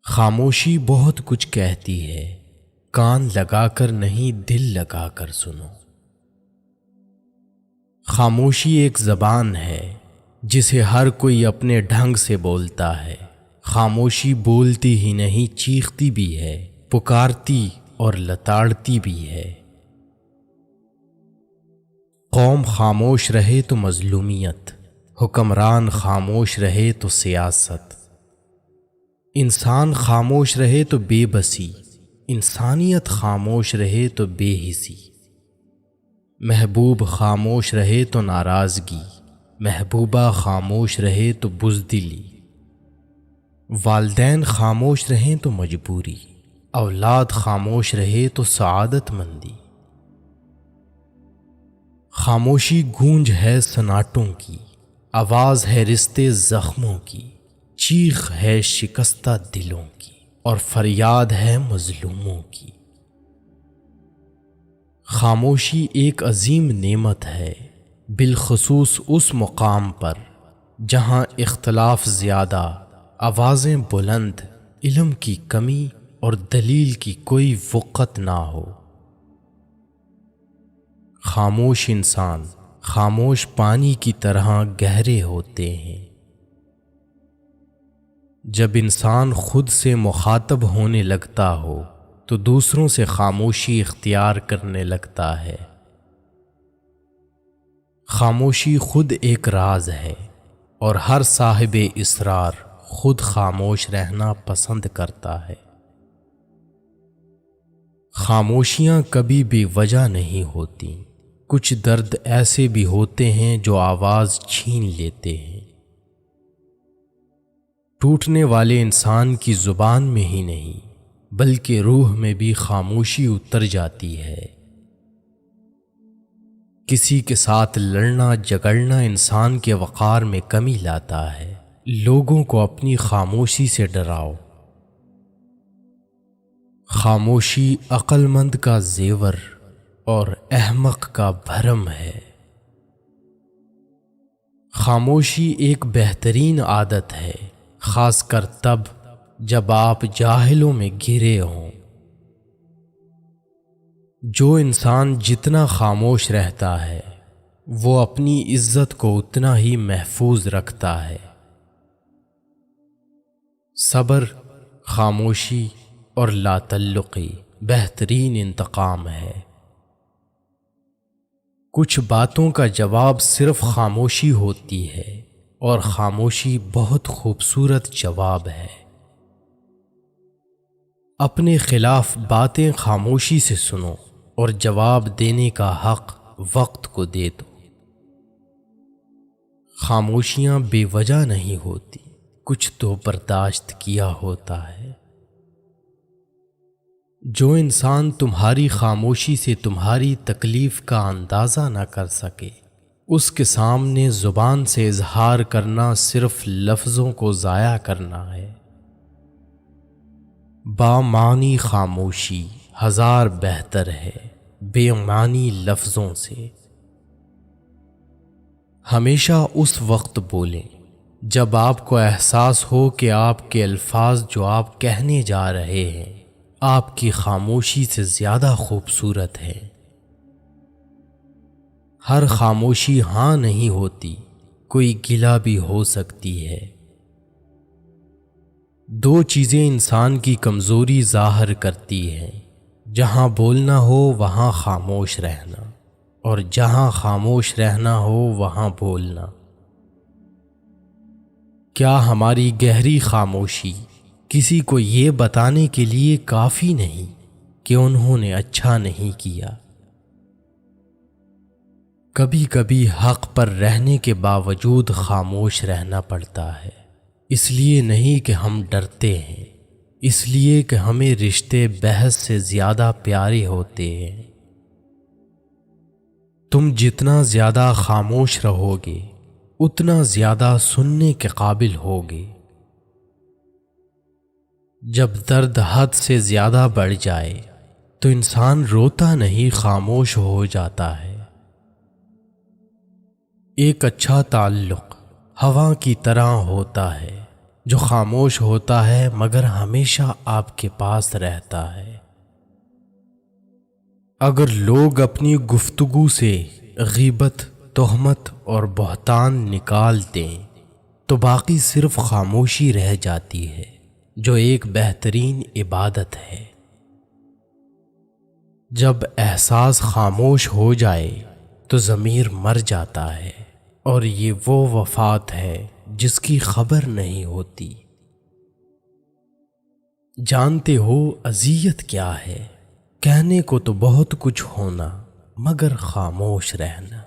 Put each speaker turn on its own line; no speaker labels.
خاموشی بہت کچھ کہتی ہے، کان لگا کر نہیں دل لگا کر سنو۔ خاموشی ایک زبان ہے جسے ہر کوئی اپنے ڈھنگ سے بولتا ہے۔ خاموشی بولتی ہی نہیں، چیختی بھی ہے، پکارتی اور لتاڑتی بھی ہے۔ قوم خاموش رہے تو مظلومیت، حکمران خاموش رہے تو سیاست، انسان خاموش رہے تو بے بسی، انسانیت خاموش رہے تو بے حسی، محبوب خاموش رہے تو ناراضگی، محبوبہ خاموش رہے تو بزدلی، والدین خاموش رہیں تو مجبوری، اولاد خاموش رہے تو سعادت مندی۔ خاموشی گونج ہے سناٹوں کی، آواز ہے رشتے زخموں کی، چیخ ہے شکستہ دلوں کی، اور فریاد ہے مظلوموں کی۔ خاموشی ایک عظیم نعمت ہے، بالخصوص اس مقام پر جہاں اختلاف زیادہ، آوازیں بلند، علم کی کمی اور دلیل کی کوئی وقت نہ ہو۔ خاموش انسان خاموش پانی کی طرح گہرے ہوتے ہیں۔ جب انسان خود سے مخاطب ہونے لگتا ہو تو دوسروں سے خاموشی اختیار کرنے لگتا ہے۔ خاموشی خود ایک راز ہے، اور ہر صاحب اسرار خود خاموش رہنا پسند کرتا ہے۔ خاموشیاں کبھی بے وجہ نہیں ہوتی، کچھ درد ایسے بھی ہوتے ہیں جو آواز چھین لیتے ہیں۔ ٹوٹنے والے انسان کی زبان میں ہی نہیں بلکہ روح میں بھی خاموشی اتر جاتی ہے۔ کسی کے ساتھ لڑنا جھگڑنا انسان کے وقار میں کمی لاتا ہے۔ لوگوں کو اپنی خاموشی سے ڈراؤ۔ خاموشی عقل مند کا زیور اور احمق کا بھرم ہے۔ خاموشی ایک بہترین عادت ہے، خاص کر تب جب آپ جاہلوں میں گھرے ہوں۔ جو انسان جتنا خاموش رہتا ہے وہ اپنی عزت کو اتنا ہی محفوظ رکھتا ہے۔ صبر، خاموشی اور لا تعلقی بہترین انتقام ہے۔ کچھ باتوں کا جواب صرف خاموشی ہوتی ہے، اور خاموشی بہت خوبصورت جواب ہے۔ اپنے خلاف باتیں خاموشی سے سنو اور جواب دینے کا حق وقت کو دے دو۔ خاموشیاں بے وجہ نہیں ہوتی، کچھ تو برداشت کیا ہوتا ہے۔ جو انسان تمہاری خاموشی سے تمہاری تکلیف کا اندازہ نہ کر سکے، اس کے سامنے زبان سے اظہار کرنا صرف لفظوں کو ضائع کرنا ہے۔ بامعنی خاموشی ہزار بہتر ہے بے معنی لفظوں سے۔ ہمیشہ اس وقت بولیں جب آپ کو احساس ہو کہ آپ کے الفاظ جو آپ کہنے جا رہے ہیں آپ کی خاموشی سے زیادہ خوبصورت ہے۔ ہر خاموشی ہاں نہیں ہوتی، کوئی گلہ بھی ہو سکتی ہے۔ دو چیزیں انسان کی کمزوری ظاہر کرتی ہیں، جہاں بولنا ہو وہاں خاموش رہنا، اور جہاں خاموش رہنا ہو وہاں بولنا۔ کیا ہماری گہری خاموشی کسی کو یہ بتانے کے لیے کافی نہیں کہ انہوں نے اچھا نہیں کیا؟ کبھی کبھی حق پر رہنے کے باوجود خاموش رہنا پڑتا ہے، اس لیے نہیں کہ ہم ڈرتے ہیں، اس لیے کہ ہمیں رشتے بحث سے زیادہ پیارے ہوتے ہیں۔ تم جتنا زیادہ خاموش رہو گے اتنا زیادہ سننے کے قابل ہوگے۔ جب درد حد سے زیادہ بڑھ جائے تو انسان روتا نہیں، خاموش ہو جاتا ہے۔ ایک اچھا تعلق ہوا کی طرح ہوتا ہے، جو خاموش ہوتا ہے مگر ہمیشہ آپ کے پاس رہتا ہے۔ اگر لوگ اپنی گفتگو سے غیبت، تہمت اور بہتان نکال دیں تو باقی صرف خاموشی رہ جاتی ہے، جو ایک بہترین عبادت ہے۔ جب احساس خاموش ہو جائے تو ضمیر مر جاتا ہے، اور یہ وہ وفات ہے جس کی خبر نہیں ہوتی۔ جانتے ہو اذیت کیا ہے؟ کہنے کو تو بہت کچھ ہونا مگر خاموش رہنا۔